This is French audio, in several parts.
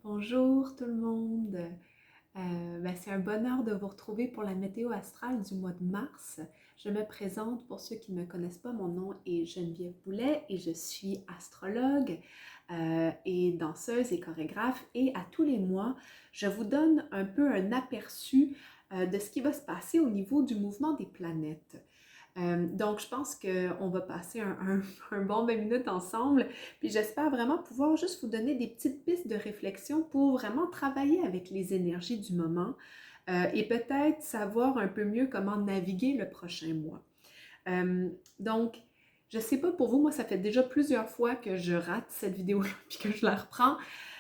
Bonjour tout le monde. C'est un bonheur de vous retrouver pour la météo astrale du mois de mars. Je me présente pour ceux qui ne me connaissent pas. Mon nom est Geneviève Boulet et je suis astrologue et danseuse et chorégraphe. Et à tous les mois, je vous donne un peu un aperçu de ce qui va se passer au niveau du mouvement des planètes. Donc, je pense qu'on va passer un bon 20 minutes ensemble. Puis j'espère vraiment pouvoir juste vous donner des petites pistes de réflexion pour vraiment travailler avec les énergies du moment et peut-être savoir un peu mieux comment naviguer le prochain mois. Donc, je sais pas pour vous, moi, ça fait déjà plusieurs fois que je rate cette vidéo-là puis que je la reprends.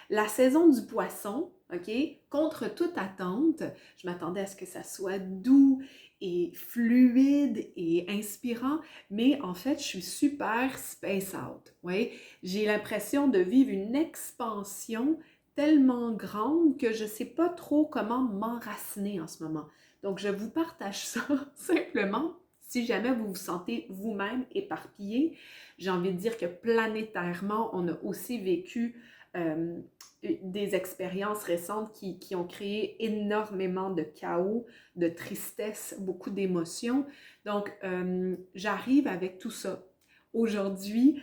La saison du poisson, OK? Contre toute attente, je m'attendais à ce que ça soit doux et fluide et inspirant, mais en fait, je suis super space out, oui? J'ai l'impression de vivre une expansion tellement grande que je ne sais pas trop comment m'enraciner en ce moment. Donc, je vous partage ça simplement si jamais vous vous sentez vous-même éparpillé. J'ai envie de dire que planétairement, on a aussi vécu euh, des expériences récentes qui ont créé énormément de chaos, de tristesse, beaucoup d'émotions. Donc, j'arrive avec tout ça. Aujourd'hui,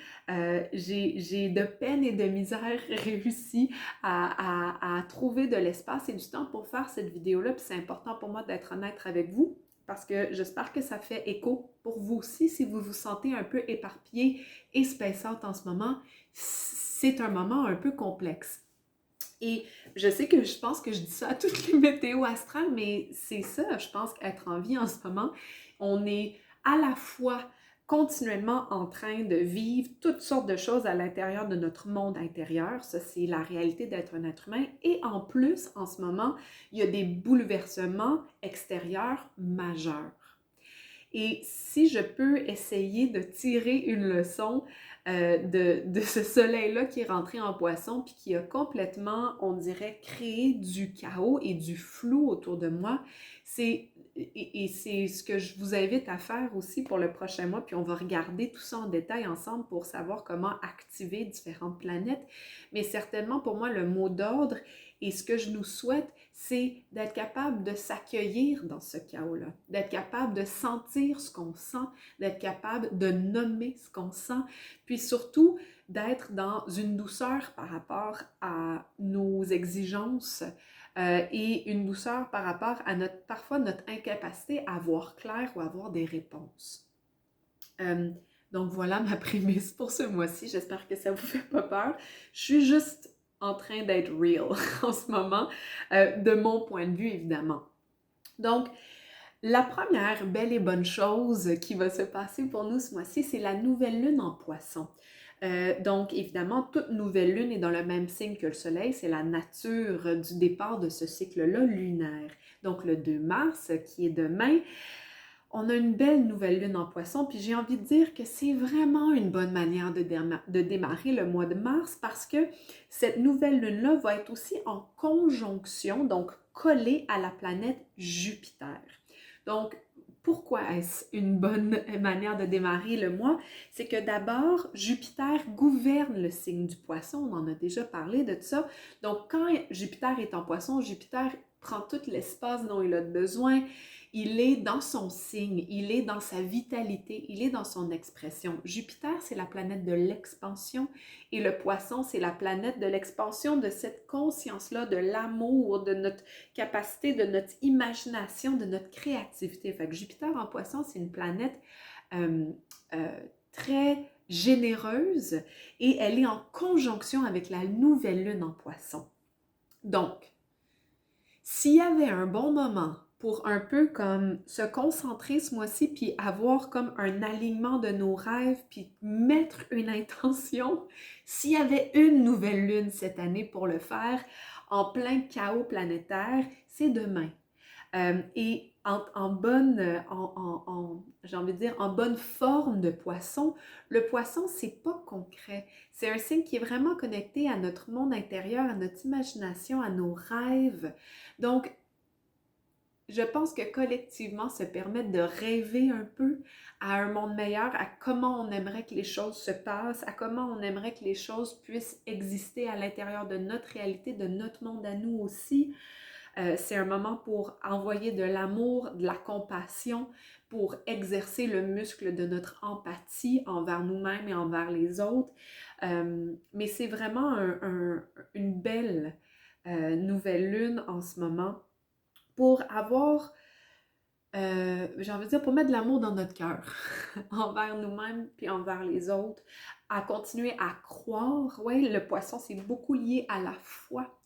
j'ai de peine et de misère réussi à trouver de l'espace et du temps pour faire cette vidéo-là. Puis c'est important pour moi d'être honnête avec vous parce que j'espère que ça fait écho pour vous aussi si vous vous sentez un peu éparpillé et space out en ce moment. C'est un moment un peu complexe. Et je sais que je pense que je dis ça à toutes les météos astrales, mais c'est ça, je pense qu'être en vie en ce moment, on est à la fois continuellement en train de vivre toutes sortes de choses à l'intérieur de notre monde intérieur. Ça, c'est la réalité d'être un être humain. Et en plus, en ce moment, il y a des bouleversements extérieurs majeurs. Et si je peux essayer de tirer une leçon de ce soleil-là qui est rentré en poisson puis qui a complètement, on dirait, créé du chaos et du flou autour de moi, et c'est ce que je vous invite à faire aussi pour le prochain mois, puis on va regarder tout ça en détail ensemble pour savoir comment activer différentes planètes. Mais certainement, pour moi, le mot d'ordre et ce que je nous souhaite, c'est d'être capable de s'accueillir dans ce chaos-là, d'être capable de sentir ce qu'on sent, d'être capable de nommer ce qu'on sent, puis surtout d'être dans une douceur par rapport à nos exigences et une douceur par rapport à parfois notre incapacité à voir clair ou à avoir des réponses. Euh, donc voilà ma prémisse pour ce mois-ci. J'espère que ça vous fait pas peur. Je suis juste en train d'être real en ce moment, de mon point de vue évidemment. Donc, la première belle et bonne chose qui va se passer pour nous ce mois-ci, c'est la nouvelle lune en poisson. Donc, évidemment, toute nouvelle lune est dans le même signe que le soleil, c'est la nature du départ de ce cycle-là lunaire. Donc, le 2 mars, qui est demain, on a une belle nouvelle lune en poisson, puis j'ai envie de dire que c'est vraiment une bonne manière de démarrer le mois de mars parce que cette nouvelle lune-là va être aussi en conjonction, donc collée à la planète Jupiter. Donc, pourquoi est-ce une bonne manière de démarrer le mois? C'est que d'abord, Jupiter gouverne le signe du poisson, on en a déjà parlé de ça. Donc, quand Jupiter est en poisson, Jupiter prend tout l'espace dont il a besoin, il est dans son signe, il est dans sa vitalité, il est dans son expression. Jupiter, c'est la planète de l'expansion et le poisson, c'est la planète de l'expansion de cette conscience-là, de l'amour, de notre capacité, de notre imagination, de notre créativité. Fait que Jupiter en poisson, c'est une planète euh, très généreuse et elle est en conjonction avec la nouvelle lune en poisson. Donc, s'il y avait un bon moment pour un peu comme se concentrer ce mois-ci, puis avoir comme un alignement de nos rêves, puis mettre une intention, s'il y avait une nouvelle lune cette année pour le faire, en plein chaos planétaire, c'est demain. Et j'ai envie de dire, en bonne forme de poisson, le poisson, c'est pas concret. C'est un signe qui est vraiment connecté à notre monde intérieur, à notre imagination, à nos rêves. Donc, je pense que collectivement se permettre de rêver un peu à un monde meilleur, à comment on aimerait que les choses se passent, à comment on aimerait que les choses puissent exister à l'intérieur de notre réalité, de notre monde à nous aussi. C'est un moment pour envoyer de l'amour, de la compassion, pour exercer le muscle de notre empathie envers nous-mêmes et envers les autres. Mais c'est vraiment une belle nouvelle lune en ce moment pour avoir, j'ai envie de dire, pour mettre de l'amour dans notre cœur, envers nous-mêmes puis envers les autres, à continuer à croire. Oui, le poisson, c'est beaucoup lié à la foi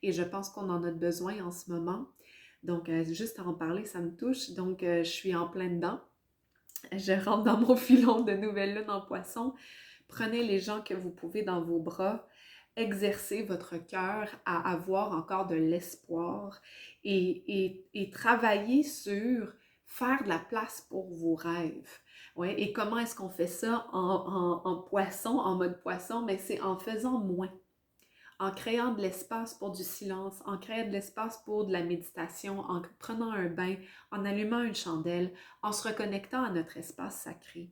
et je pense qu'on en a besoin en ce moment. Donc, juste à en parler, ça me touche. Donc, je suis en plein dedans. Je rentre dans mon filon de nouvelle lune en poisson. Prenez les gens que vous pouvez dans vos bras. Exercez votre cœur à avoir encore de l'espoir et travailler sur faire de la place pour vos rêves. Ouais, et comment est-ce qu'on fait ça en poisson, en mode poisson? Mais c'est en faisant moins, en créant de l'espace pour du silence, en créant de l'espace pour de la méditation, en prenant un bain, en allumant une chandelle, en se reconnectant à notre espace sacré.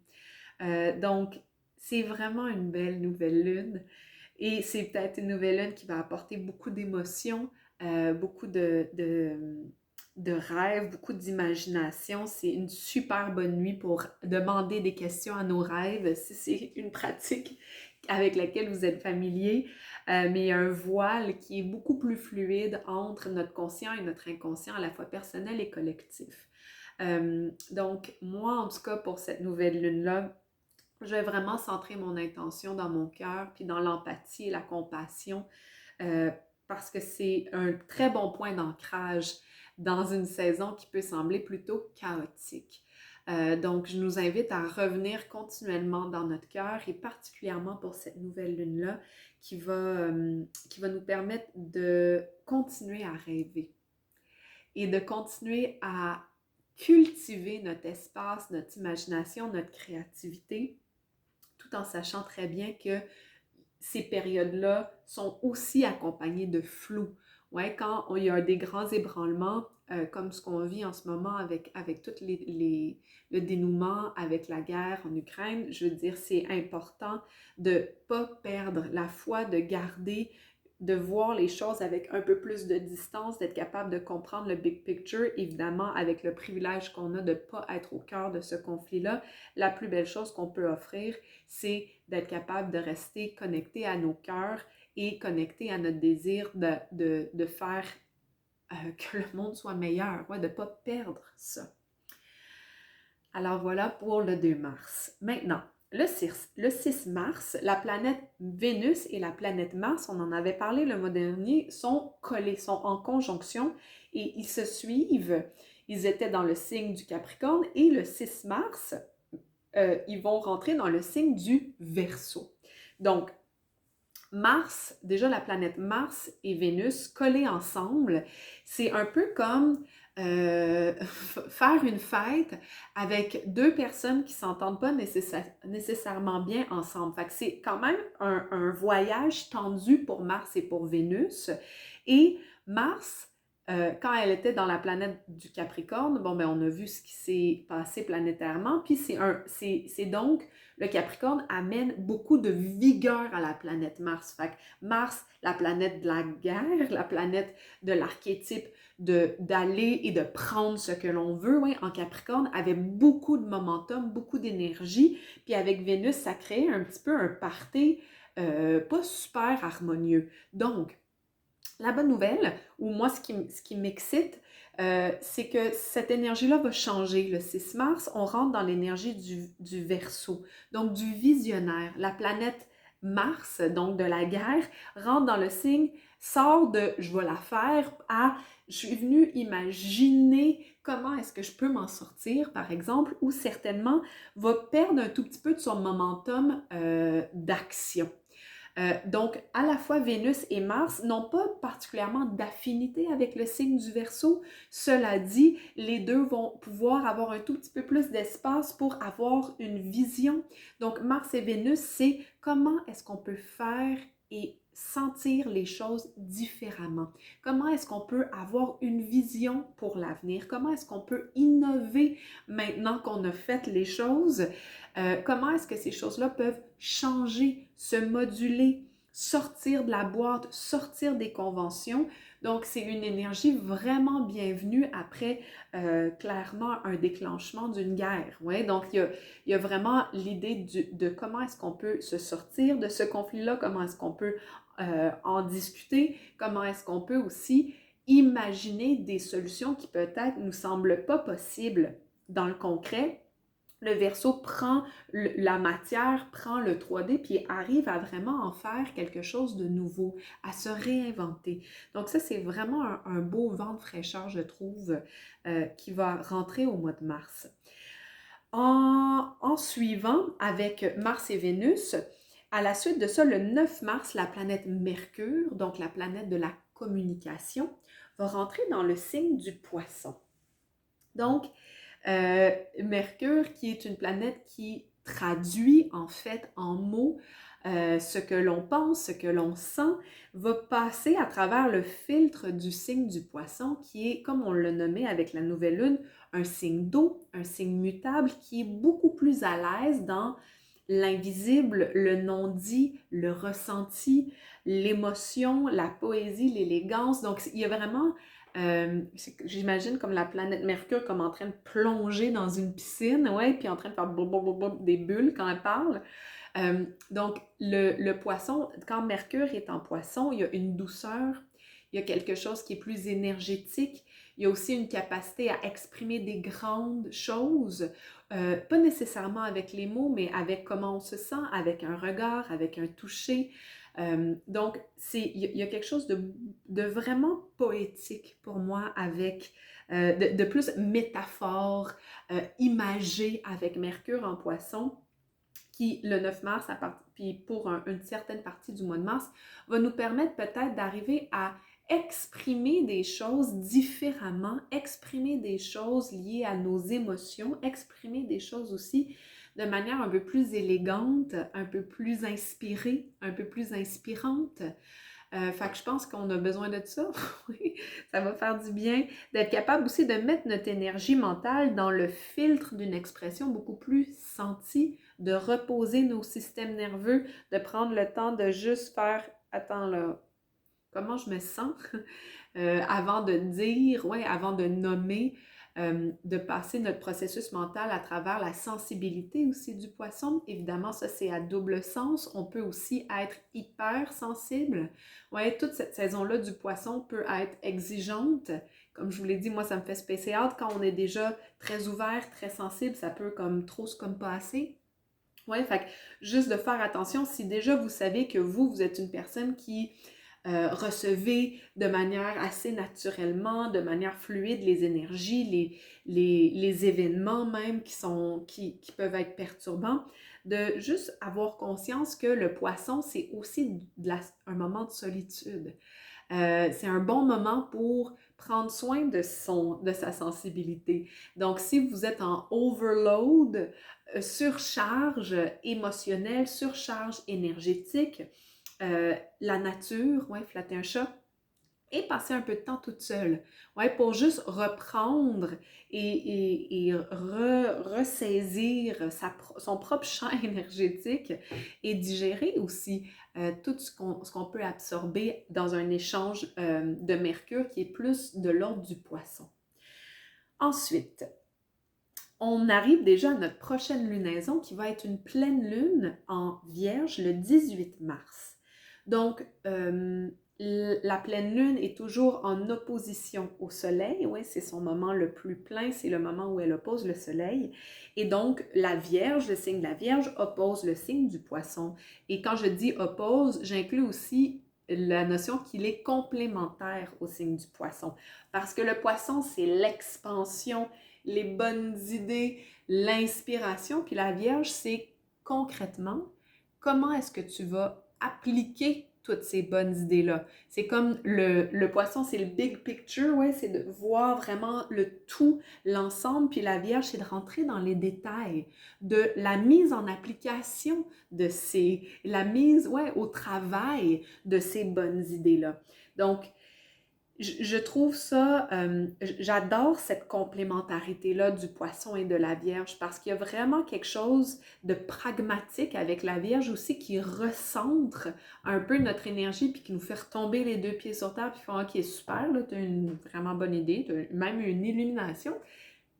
Donc, c'est vraiment une belle nouvelle lune et c'est peut-être une nouvelle lune qui va apporter beaucoup d'émotions, beaucoup de rêves, beaucoup d'imagination. C'est une super bonne nuit pour demander des questions à nos rêves, si c'est une pratique avec laquelle vous êtes familier. Mais il y a un voile qui est beaucoup plus fluide entre notre conscient et notre inconscient, à la fois personnel et collectif. Donc, moi, en tout cas, pour cette nouvelle lune-là, je vais vraiment centrer mon intention dans mon cœur, puis dans l'empathie et la compassion, euh, parce que c'est un très bon point d'ancrage dans une saison qui peut sembler plutôt chaotique. Donc, je nous invite à revenir continuellement dans notre cœur et particulièrement pour cette nouvelle lune-là qui va nous permettre de continuer à rêver et de continuer à cultiver notre espace, notre imagination, notre créativité, tout en sachant très bien que ces périodes-là sont aussi accompagnées de flou. Ouais, quand il y a des grands ébranlements, comme ce qu'on vit en ce moment avec tout le dénouement, avec la guerre en Ukraine, je veux dire, c'est important de ne pas perdre la foi, de garder, de voir les choses avec un peu plus de distance, d'être capable de comprendre le big picture, évidemment, avec le privilège qu'on a de ne pas être au cœur de ce conflit-là. La plus belle chose qu'on peut offrir, c'est d'être capable de rester connecté à nos cœurs et connecté à notre désir de faire que le monde soit meilleur, ouais, de ne pas perdre ça. Alors voilà pour le 2 mars. Maintenant, le 6 mars, la planète Vénus et la planète Mars, on en avait parlé le mois dernier, sont collés, sont en conjonction et ils se suivent. Ils étaient dans le signe du Capricorne et le 6 mars, ils vont rentrer dans le signe du Verseau. Donc, Mars, déjà la planète Mars et Vénus collées ensemble, c'est un peu comme faire une fête avec deux personnes qui ne s'entendent pas nécessairement bien ensemble. Fait que c'est quand même un voyage tendu pour Mars et pour Vénus. Et Mars, quand elle était dans la planète du Capricorne, bon, ben on a vu ce qui s'est passé planétairement, puis c'est donc le Capricorne amène beaucoup de vigueur à la planète Mars. Fait que Mars, la planète de la guerre, la planète de l'archétype d'aller et de prendre ce que l'on veut, ouais, en Capricorne, avait beaucoup de momentum, beaucoup d'énergie. Puis avec Vénus, ça créait un petit peu un party pas super harmonieux. Donc, la bonne nouvelle, ou moi ce qui m'excite, c'est que cette énergie-là va changer. Le 6 mars, on rentre dans l'énergie du Verseau, donc du visionnaire. La planète Mars, donc de la guerre, rentre dans le signe, sort de « je vais la faire » à « je suis venue imaginer comment est-ce que je peux m'en sortir », par exemple, ou certainement va perdre un tout petit peu de son momentum d'action. Donc, à la fois Vénus et Mars n'ont pas particulièrement d'affinité avec le signe du Verseau. Cela dit, les deux vont pouvoir avoir un tout petit peu plus d'espace pour avoir une vision. Donc, Mars et Vénus, c'est comment est-ce qu'on peut faire et sentir les choses différemment? Comment est-ce qu'on peut avoir une vision pour l'avenir? Comment est-ce qu'on peut innover maintenant qu'on a fait les choses? Comment est-ce que ces choses-là peuvent changer, se moduler, sortir de la boîte, sortir des conventions? Donc, c'est une énergie vraiment bienvenue après clairement un déclenchement d'une guerre. Ouais? Donc, il y a vraiment l'idée de comment est-ce qu'on peut se sortir de ce conflit-là, comment est-ce qu'on peut en discuter, comment est-ce qu'on peut aussi imaginer des solutions qui peut-être nous semblent pas possibles dans le concret. Le Verseau prend la matière, prend le 3D, puis arrive à vraiment en faire quelque chose de nouveau, à se réinventer. Donc ça, c'est vraiment un beau vent de fraîcheur, je trouve, qui va rentrer au mois de mars. En suivant avec Mars et Vénus, à la suite de ça, le 9 mars, la planète Mercure, donc la planète de la communication, va rentrer dans le signe du Poisson. Donc, Mercure, qui est une planète qui traduit en fait en mots ce que l'on pense, ce que l'on sent, va passer à travers le filtre du signe du Poisson, qui est, comme on l'a nommé avec la nouvelle lune, un signe d'eau, un signe mutable, qui est beaucoup plus à l'aise dans l'invisible, le non-dit, le ressenti, l'émotion, la poésie, l'élégance. Donc, il y a vraiment j'imagine comme la planète Mercure comme en train de plonger dans une piscine, ouais, puis en train de faire des bulles quand elle parle. Donc, le poisson, quand Mercure est en poisson, il y a une douceur, il y a quelque chose qui est plus énergétique, il y a aussi une capacité à exprimer des grandes choses, pas nécessairement avec les mots, mais avec comment on se sent, avec un regard, avec un toucher. Donc, il y a quelque chose de vraiment poétique pour moi avec, de plus métaphore, imagé avec Mercure en poisson, qui le 9 mars, puis pour une certaine partie du mois de mars, va nous permettre peut-être d'arriver à exprimer des choses différemment, exprimer des choses liées à nos émotions, exprimer des choses aussi de manière un peu plus élégante, un peu plus inspirée, un peu plus inspirante. Fait que je pense qu'on a besoin de ça. Oui, ça va faire du bien d'être capable aussi de mettre notre énergie mentale dans le filtre d'une expression beaucoup plus sentie, de reposer nos systèmes nerveux, de prendre le temps de juste faire « Attends là, comment je me sens? » avant de dire, ouais, avant de nommer, de passer notre processus mental à travers la sensibilité aussi du poisson. Évidemment, ça c'est à double sens. On peut aussi être hyper sensible. Ouais, toute cette saison-là du poisson peut être exigeante. Comme je vous l'ai dit, moi ça me fait spécial out. Quand on est déjà très ouvert, très sensible, ça peut comme trop, comme pas assez. Ouais, fait que juste de faire attention, si déjà vous savez que vous êtes une personne qui recevez de manière assez naturellement, de manière fluide les énergies, les événements même qui peuvent être perturbants, de juste avoir conscience que le poisson, c'est aussi un moment de solitude. C'est un bon moment pour prendre soin de sa sensibilité. Donc, si vous êtes en overload, surcharge émotionnelle, surcharge énergétique, la nature, ouais, flatter un chat, et passer un peu de temps toute seule, ouais, pour juste reprendre et ressaisir son propre champ énergétique et digérer aussi tout ce qu'on peut absorber dans un échange de Mercure qui est plus de l'ordre du poisson. Ensuite, on arrive déjà à notre prochaine lunaison qui va être une pleine lune en Vierge le 18 mars. Donc, la pleine lune est toujours en opposition au soleil, oui, c'est son moment le plus plein, c'est le moment où elle oppose le soleil. Et donc, la Vierge, le signe de la Vierge, oppose le signe du Poisson. Et quand je dis oppose, j'inclus aussi la notion qu'il est complémentaire au signe du Poisson. Parce que le Poisson, c'est l'expansion, les bonnes idées, l'inspiration. Puis la Vierge, c'est concrètement comment est-ce que tu vas appliquer toutes ces bonnes idées-là. C'est comme le poisson, c'est le big picture, ouais, c'est de voir vraiment le tout, l'ensemble, puis la Vierge, c'est de rentrer dans les détails de la mise en application la mise, ouais, au travail de ces bonnes idées-là. Donc, je trouve ça, j'adore cette complémentarité-là du poisson et de la Vierge parce qu'il y a vraiment quelque chose de pragmatique avec la Vierge aussi qui recentre un peu notre énergie puis qui nous fait retomber les deux pieds sur terre puis faire OK, super, là, tu as une vraiment bonne idée, tu as même une illumination.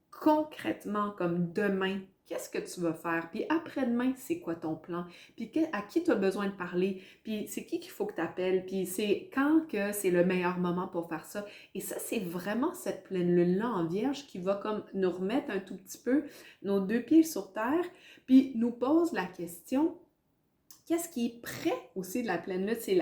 Concrètement, comme demain, qu'est-ce que tu vas faire? Puis après-demain, c'est quoi ton plan? Puis à qui tu as besoin de parler? Puis c'est qui qu'il faut que tu appelles? Puis c'est quand que c'est le meilleur moment pour faire ça? Et ça, c'est vraiment cette pleine lune-là en Vierge qui va comme nous remettre un tout petit peu nos deux pieds sur terre, puis nous pose la question, qu'est-ce qui est prêt aussi de la pleine lune? C'est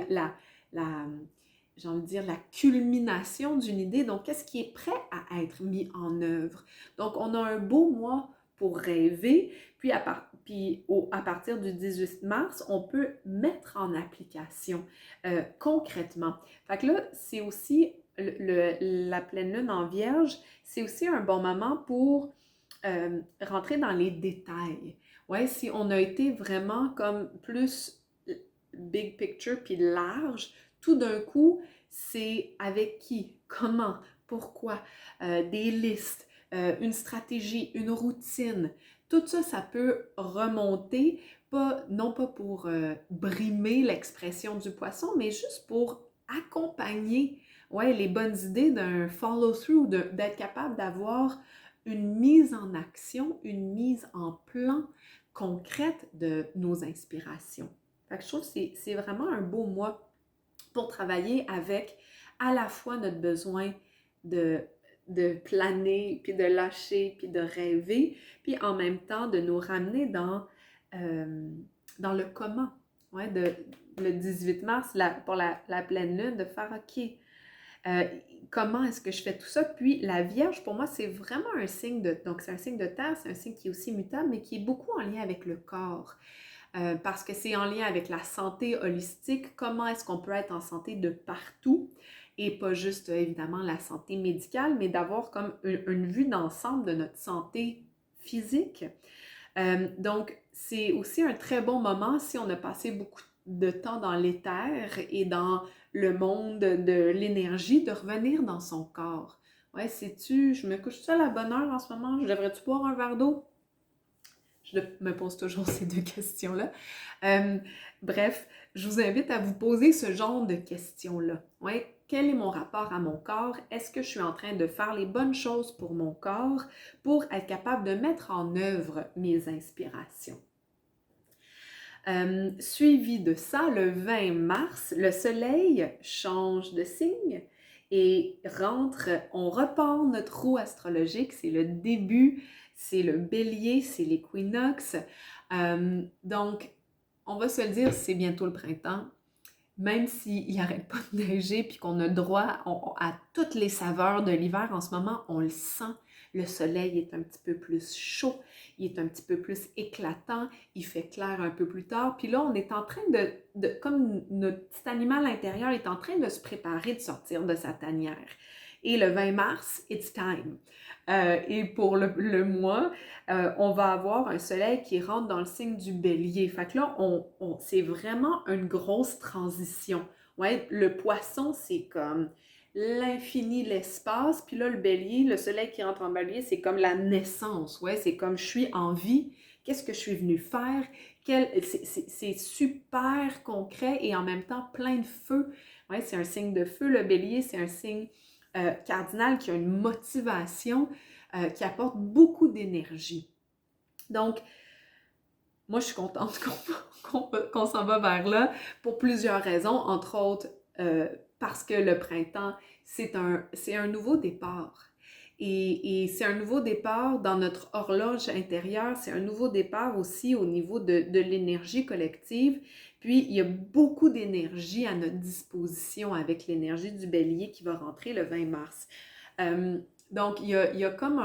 j'ai envie de dire, la culmination d'une idée. Donc, qu'est-ce qui est prêt à être mis en œuvre? Donc, on a un beau mois pour rêver, puis à partir du 18 mars, on peut mettre en application concrètement. Fait que là, c'est aussi la pleine lune en Vierge, c'est aussi un bon moment pour rentrer dans les détails. Ouais, si on a été vraiment comme plus big picture puis large, tout d'un coup, c'est avec qui, comment, pourquoi, des listes, une stratégie, une routine. Tout ça, ça peut remonter, non pas pour brimer l'expression du poisson, mais juste pour accompagner ouais, les bonnes idées d'un follow-through, d'être capable d'avoir une mise en action, une mise en plan concrète de nos inspirations. Fait que je trouve que c'est vraiment un beau mois pour travailler avec à la fois notre besoin de, de planer, puis de lâcher, puis de rêver, puis en même temps de nous ramener dans le comment. Ouais, le 18 mars, pour la pleine lune, de faire OK, comment est-ce que je fais tout ça? Puis la Vierge, pour moi, c'est vraiment un signe donc c'est un signe de terre, c'est un signe qui est aussi mutable, mais qui est beaucoup en lien avec le corps. Parce que c'est en lien avec la santé holistique, comment est-ce qu'on peut être en santé de partout et pas juste évidemment la santé médicale, mais d'avoir comme une vue d'ensemble de notre santé physique. Donc, c'est aussi un très bon moment si on a passé beaucoup de temps dans l'éther et dans le monde de l'énergie, de revenir dans son corps. Ouais, sais-tu, je me couche seule à bonne heure en ce moment, je devrais-tu boire un verre d'eau? Je me pose toujours ces deux questions-là. Bref, je vous invite à vous poser ce genre de questions-là. Ouais, quel est mon rapport à mon corps? Est-ce que je suis en train de faire les bonnes choses pour mon corps pour être capable de mettre en œuvre mes inspirations? Suivi de ça, le 20 mars, le soleil change de signe et on repart notre roue astrologique, c'est le début, c'est le bélier, c'est l'équinoxe. Donc, on va se le dire, c'est bientôt le printemps. Même s'il n'arrête pas de neiger puis qu'on a droit à toutes les saveurs de l'hiver en ce moment, on le sent. Le soleil est un petit peu plus chaud, il est un petit peu plus éclatant, il fait clair un peu plus tard. Puis là, on est en train comme notre petit animal intérieur est en train de se préparer de sortir de sa tanière. Et le 20 mars, it's time. Et pour le mois, on va avoir un soleil qui rentre dans le signe du bélier. Fait que là, c'est vraiment une grosse transition. Ouais, le poisson, c'est comme l'infini, l'espace. Puis là, le bélier, le soleil qui rentre en bélier, c'est comme la naissance. Ouais, c'est comme je suis en vie. Qu'est-ce que je suis venue faire? C'est super concret et en même temps plein de feu. Ouais, c'est un signe de feu. Le bélier, c'est un signe cardinal qui a une motivation, qui apporte beaucoup d'énergie. Donc, moi, je suis contente qu'on s'en va vers là pour plusieurs raisons, entre autres parce que le printemps, c'est un nouveau départ. Et c'est un nouveau départ dans notre horloge intérieure, c'est un nouveau départ aussi au niveau de l'énergie collective. Puis, il y a beaucoup d'énergie à notre disposition avec l'énergie du bélier qui va rentrer le 20 mars. Donc, il y a comme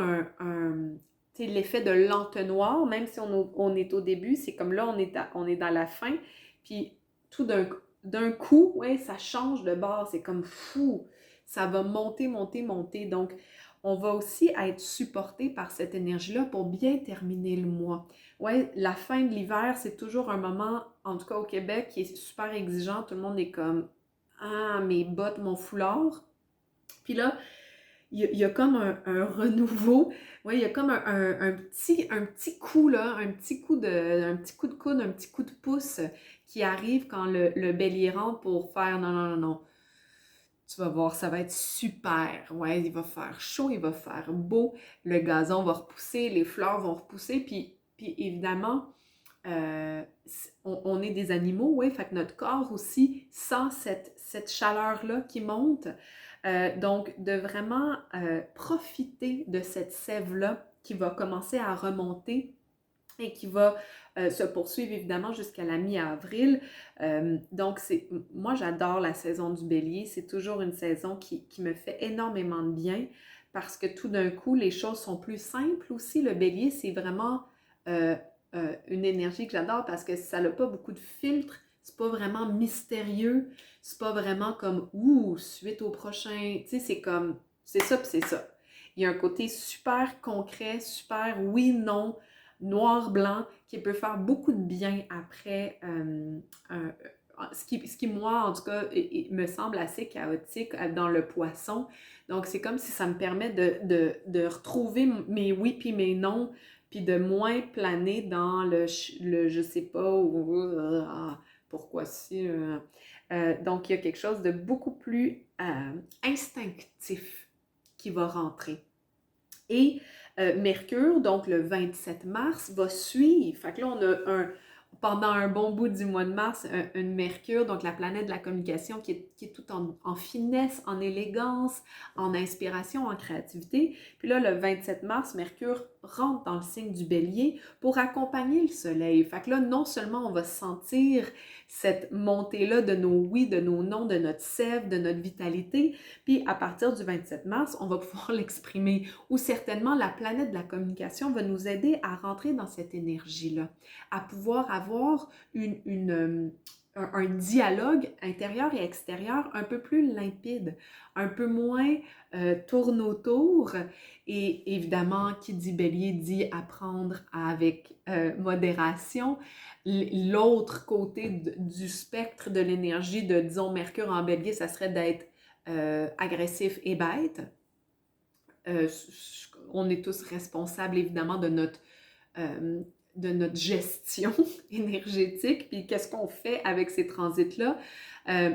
l'effet de l'entonnoir, même si on est au début, c'est comme là, on est dans la fin. Puis, tout d'un coup, d'un coup, ouais, ça change de bord, c'est comme fou, ça va monter, monter, monter. Donc, on va aussi être supporté par cette énergie-là pour bien terminer le mois. Ouais, la fin de l'hiver, c'est toujours un moment, en tout cas au Québec, qui est super exigeant. Tout le monde est comme, ah, mes bottes, mon foulard. Puis là, il y a comme un renouveau. Ouais, il y a comme un petit coup, là, un petit coup de coude, un petit coup de pouce qui arrive quand le bélier rentre pour faire non, non, non, non. Tu vas voir, ça va être super. Ouais, il va faire chaud, il va faire beau, le gazon va repousser, les fleurs vont repousser, puis évidemment, on est des animaux, oui, fait que notre corps aussi sent cette chaleur-là qui monte. Donc, de vraiment profiter de cette sève-là qui va commencer à remonter et qui va se poursuivre évidemment jusqu'à la mi-avril. Donc, moi, j'adore la saison du bélier. C'est toujours une saison qui me fait énormément de bien parce que tout d'un coup, les choses sont plus simples aussi. Le bélier, c'est vraiment euh, une énergie que j'adore parce que ça n'a pas beaucoup de filtres. C'est pas vraiment mystérieux. C'est pas vraiment comme « Ouh, suite au prochain ». Tu sais, c'est comme « C'est ça, puis c'est ça ». Il y a un côté super concret, super oui, non, noir-blanc, qui peut faire beaucoup de bien après ce qui, moi, en tout cas, me semble assez chaotique dans le poisson. Donc, c'est comme si ça me permet de retrouver mes oui puis mes non, puis de moins planer dans le je sais pas, ou pourquoi si. Donc, il y a quelque chose de beaucoup plus instinctif qui va rentrer. Et Mercure, donc le 27 mars, va suivre. Fait que là, on a pendant un bon bout du mois de mars, une Mercure, donc la planète de la communication qui est tout en finesse, en élégance, en inspiration, en créativité. Puis là, le 27 mars, Mercure rentre dans le signe du Bélier pour accompagner le Soleil. Fait que là, non seulement on va sentir cette montée-là de nos oui, de nos non, de notre sève, de notre vitalité, puis à partir du 27 mars, on va pouvoir l'exprimer. Ou certainement, la planète de la communication va nous aider à rentrer dans cette énergie-là, à pouvoir avoir un dialogue intérieur et extérieur un peu plus limpide, un peu moins tourne autour. Et évidemment, qui dit bélier dit apprendre avec modération. L'autre côté du spectre de l'énergie de, disons, Mercure en bélier, ça serait d'être agressif et bête. On est tous responsables évidemment de notre gestion énergétique, puis qu'est-ce qu'on fait avec ces transits-là,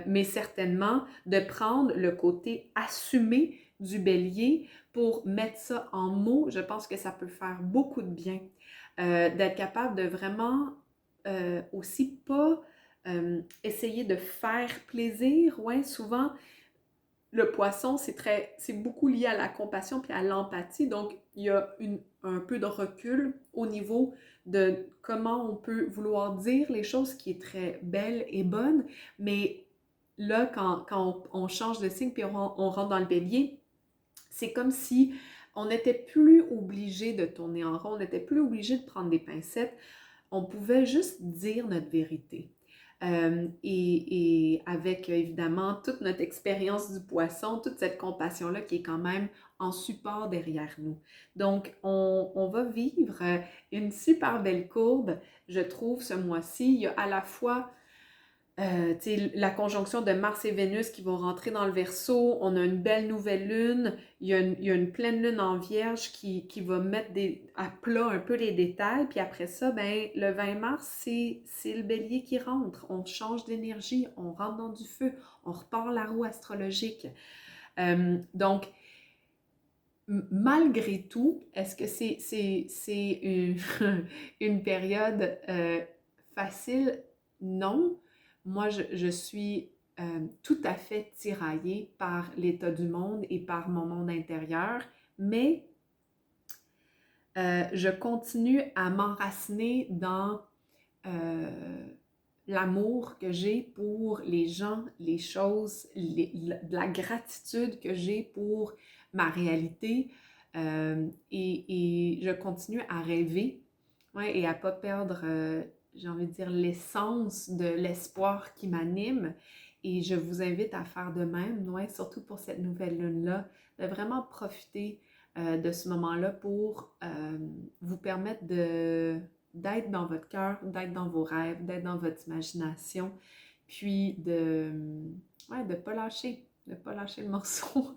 mais certainement de prendre le côté assumé du bélier pour mettre ça en mots, je pense que ça peut faire beaucoup de bien. D'être capable de vraiment aussi pas essayer de faire plaisir, ouais, souvent le poisson, c'est beaucoup lié à la compassion puis à l'empathie. Donc, il y a un peu de recul au niveau de comment on peut vouloir dire les choses qui est très belle et bonne. Mais là, quand on change de signe puis on rentre dans le bélier, c'est comme si on n'était plus obligé de tourner en rond, on n'était plus obligé de prendre des pincettes. On pouvait juste dire notre vérité. Et avec évidemment toute notre expérience du poisson, toute cette compassion-là qui est quand même en support derrière nous. Donc, on va vivre une super belle courbe, je trouve, ce mois-ci. Il y a à la fois la conjonction de Mars et Vénus qui vont rentrer dans le Verseau, on a une belle nouvelle lune, il y a une pleine lune en Vierge qui va mettre à plat un peu les détails, puis après ça, ben, le 20 mars, c'est le Bélier qui rentre, on change d'énergie, on rentre dans du feu, on repart la roue astrologique. Donc, malgré tout, est-ce que c'est une période facile? Non. Moi, je suis tout à fait tiraillée par l'état du monde et par mon monde intérieur, mais je continue à m'enraciner dans l'amour que j'ai pour les gens, les choses, la gratitude que j'ai pour ma réalité et je continue à rêver, ouais, et à ne pas perdre j'ai envie de dire, l'essence de l'espoir qui m'anime. Et je vous invite à faire de même, ouais, surtout pour cette nouvelle lune-là, de vraiment profiter de ce moment-là pour vous permettre d'être dans votre cœur, d'être dans vos rêves, d'être dans votre imagination, puis ouais, de pas lâcher le morceau.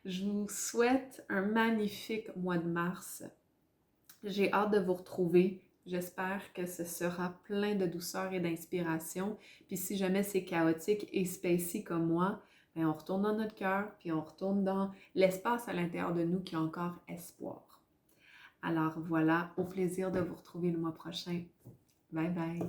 Je vous souhaite un magnifique mois de mars. J'ai hâte de vous retrouver. J'espère que ce sera plein de douceur et d'inspiration. Puis si jamais c'est chaotique et spacey comme moi, bien, on retourne dans notre cœur, puis on retourne dans l'espace à l'intérieur de nous qui a encore espoir. Alors voilà, au plaisir de vous retrouver le mois prochain. Bye bye!